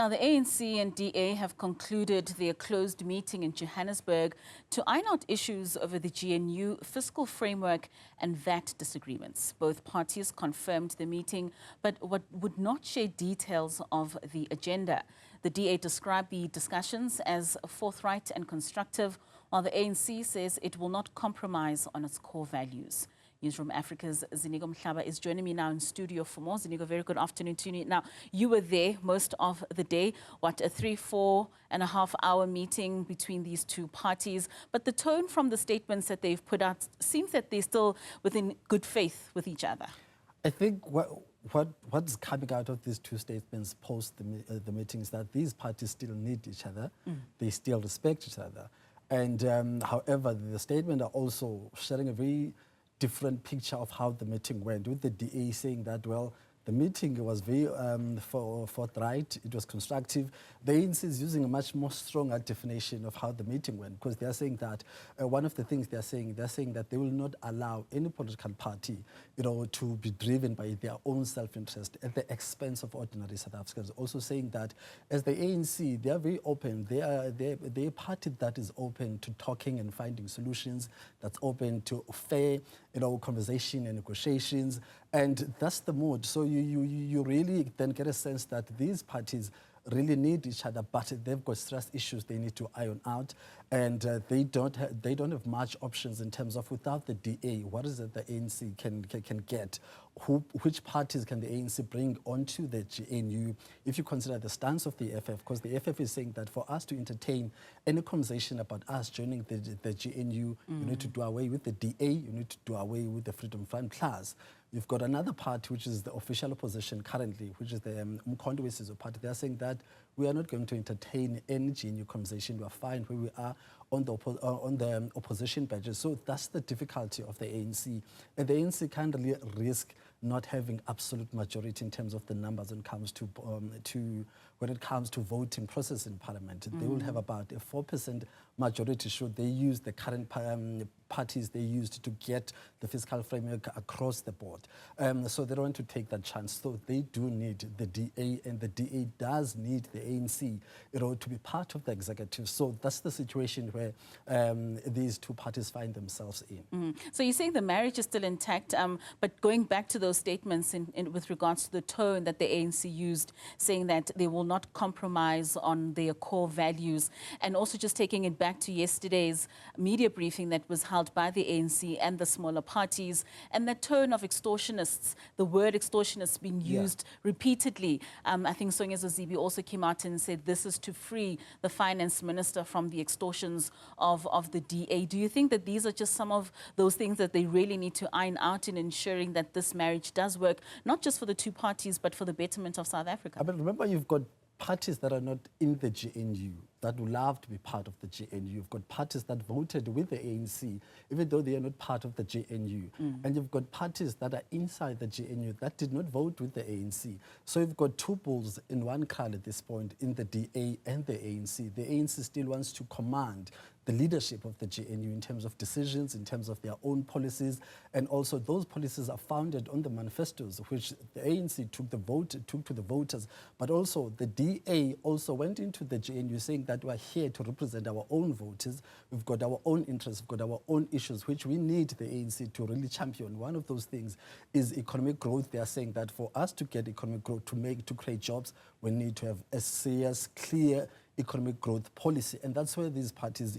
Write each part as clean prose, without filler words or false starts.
Now, the ANC and DA have concluded their closed meeting in Johannesburg to iron out issues over the GNU fiscal framework and VAT disagreements. Both parties confirmed the meeting, but would not share details of the agenda. The DA described the discussions as forthright and constructive, while the ANC says it will not compromise on its core values. Newzroom Afrika's Ziniko Mhlaba is joining me now in studio for more. Ziniko, very good afternoon to you. Now, you were there most of the day. What, a 4.5 hour meeting between these two parties. But the tone from the statements that they've put out seems that they're still within good faith with each other. I think what's coming out of these two statements post the meeting is that these parties still need each other. They still respect each other. And however, the statement are also sharing a very different picture of how the meeting went, with the DA saying that, well, the meeting was very forthright, it was constructive. The ANC is using a much more stronger definition of how the meeting went, because they're saying that one of the things they're saying that they will not allow any political party, to be driven by their own self-interest at the expense of ordinary South Africans. Also saying that as the ANC, they are very open. They're a party that is open to talking and finding solutions, that's open to fair, conversation and negotiations. And that's the mood. So you really then get a sense that these parties really need each other, but they've got stress issues they need to iron out, and they don't have much options in terms of, without the DA, what is it the ANC can get? Which parties can the ANC bring onto the GNU? If you consider the stance of the FF, because the FF is saying that for us to entertain any conversation about us joining the GNU, you need to do away with the DA, you need to do away with the Freedom Front Plus. You've got another party, which is the official opposition currently, which is the Umkhonto weSizwe party. They're saying that we are not going to entertain any GNU conversation. We are fine where we are on the opposition badges. So that's the difficulty of the ANC. And the ANC can't really risk not having absolute majority in terms of the numbers when it comes to voting process in Parliament. They will have about a 4% majority should they use the current parties they used to get the fiscal framework across the board. So they don't want to take that chance. So they do need the DA, and the DA does need the ANC, to be part of the executive. So that's the situation where these two parties find themselves in. So you're saying the marriage is still intact, but going back to those statements with regards to the tone that the ANC used, saying that they will not compromise on their core values, and also just taking it back to yesterday's media briefing that was held by the ANC and the smaller parties, and the tone of extortionists, the word extortionists being used repeatedly. I think Sonia Zibi also came out and said this is to free the finance minister from the extortions of the DA. Do you think that these are just some of those things that they really need to iron out in ensuring that this marriage does work, not just for the two parties, but for the betterment of South Africa? But remember, you've got parties that are not in the GNU that would love to be part of the GNU. You've got parties that voted with the ANC, even though they are not part of the GNU. And you've got parties that are inside the GNU that did not vote with the ANC. So you've got two bulls in one crowd at this point, in the DA and the ANC. The ANC still wants to command the leadership of the GNU in terms of decisions, in terms of their own policies, and also those policies are founded on the manifestos, which the ANC took to the voters, but also the DA also went into the GNU saying that we're here to represent our own voters. We've got our own interests, we've got our own issues, which we need the ANC to really champion. One of those things is economic growth. They are saying that for us to get economic growth, to create jobs, we need to have a serious, clear economic growth policy, and that's where these parties,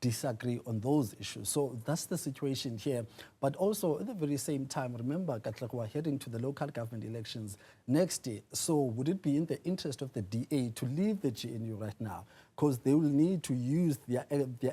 disagree on those issues. So that's the situation here. But also at the very same time, remember, we're heading to the local government elections next year. So would it be in the interest of the DA to leave the GNU right now? Because they will need to use their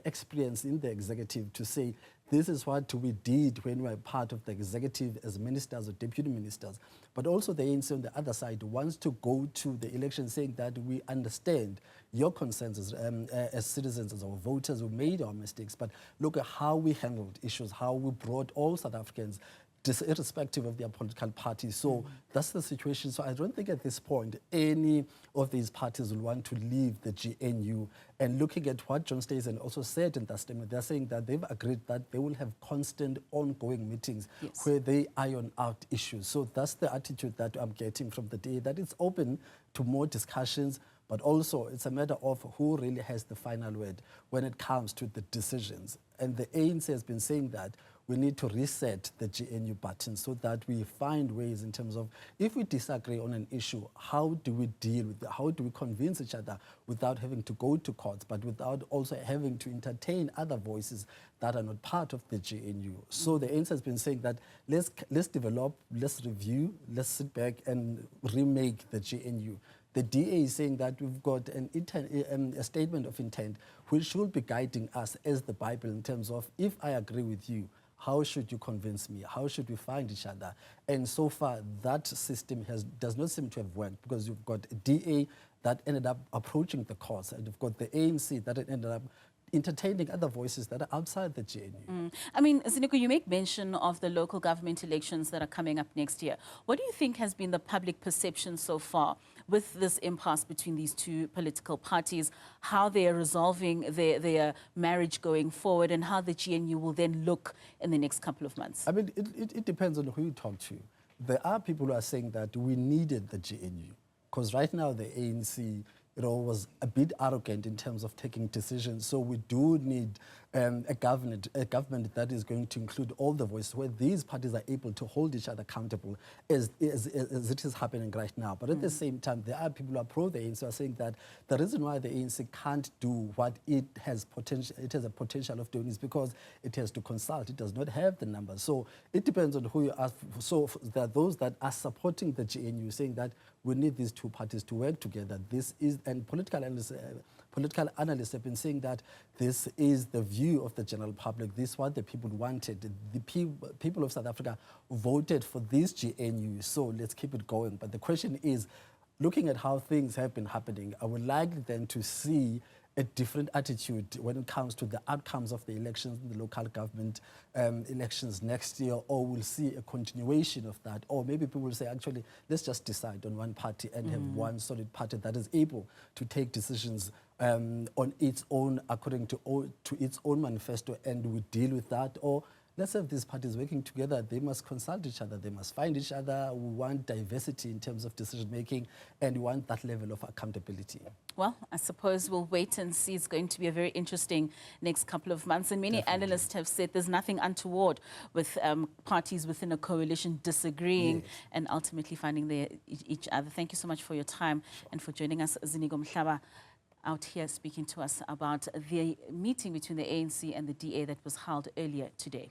experience in the executive to say, this is what we did when we were part of the executive as ministers or deputy ministers. But also the ANC on the other side wants to go to the election saying that we understand your concerns as citizens, as our voters who made our mistakes, but look at how we handled issues, how we brought all South Africans, irrespective of their political parties. So that's the situation. So I don't think at this point any of these parties will want to leave the GNU. And looking at what John Stayson also said in that statement, they're saying that they've agreed that they will have constant ongoing meetings where they iron out issues. So that's the attitude that I'm getting from the DA, that it's open to more discussions, but also it's a matter of who really has the final word when it comes to the decisions. And the ANC has been saying that we need to reset the GNU button so that we find ways in terms of, if we disagree on an issue, how do we deal with it? How do we convince each other without having to go to courts, but without also having to entertain other voices that are not part of the GNU? So the ANC has been saying that let's develop, let's review, let's sit back and remake the GNU. The DA is saying that we've got a statement of intent which should be guiding us as the Bible in terms of, if I agree with you, how should you convince me? How should we find each other? And so far, that system does not seem to have worked, because you've got a DA that ended up approaching the courts, and you've got the ANC that ended up entertaining other voices that are outside the GNU. I mean, Ziniko, you make mention of the local government elections that are coming up next year. What do you think has been the public perception so far with this impasse between these two political parties, how they are resolving their marriage going forward, and how the GNU will then look in the next couple of months? I mean, it depends on who you talk to. There are people who are saying that we needed the GNU, because right now the ANC was a bit arrogant in terms of taking decisions. So we do need a government that is going to include all the voices, where these parties are able to hold each other accountable as it is happening right now. But at the same time, there are people who are pro the ANC who are saying that the reason why the ANC can't do what it has a potential of doing is because it has to consult. It does not have the numbers. So it depends on who you ask. So there are those that are supporting the GNU, saying that we need these two parties to work together. And political analysts have been saying that this is the view of the general public. This is what the people wanted. The people of South Africa voted for this GNU, so let's keep it going. But the question is, looking at how things have been happening, I would like them to see a different attitude when it comes to the outcomes of the elections, the local government elections next year, or we'll see a continuation of that. Or maybe people will say, actually, let's just decide on one party and have one solid party that is able to take decisions on its own, according to its own manifesto, and we deal with that. Or let's have these parties working together. They must consult each other. They must find each other. We want diversity in terms of decision-making, and we want that level of accountability. Well, I suppose we'll wait and see. It's going to be a very interesting next couple of months. And many analysts have said there's nothing untoward with parties within a coalition disagreeing and ultimately finding each other. Thank you so much for your time and for joining us, Ziniko Mhlaba, out here speaking to us about the meeting between the ANC and the DA that was held earlier today.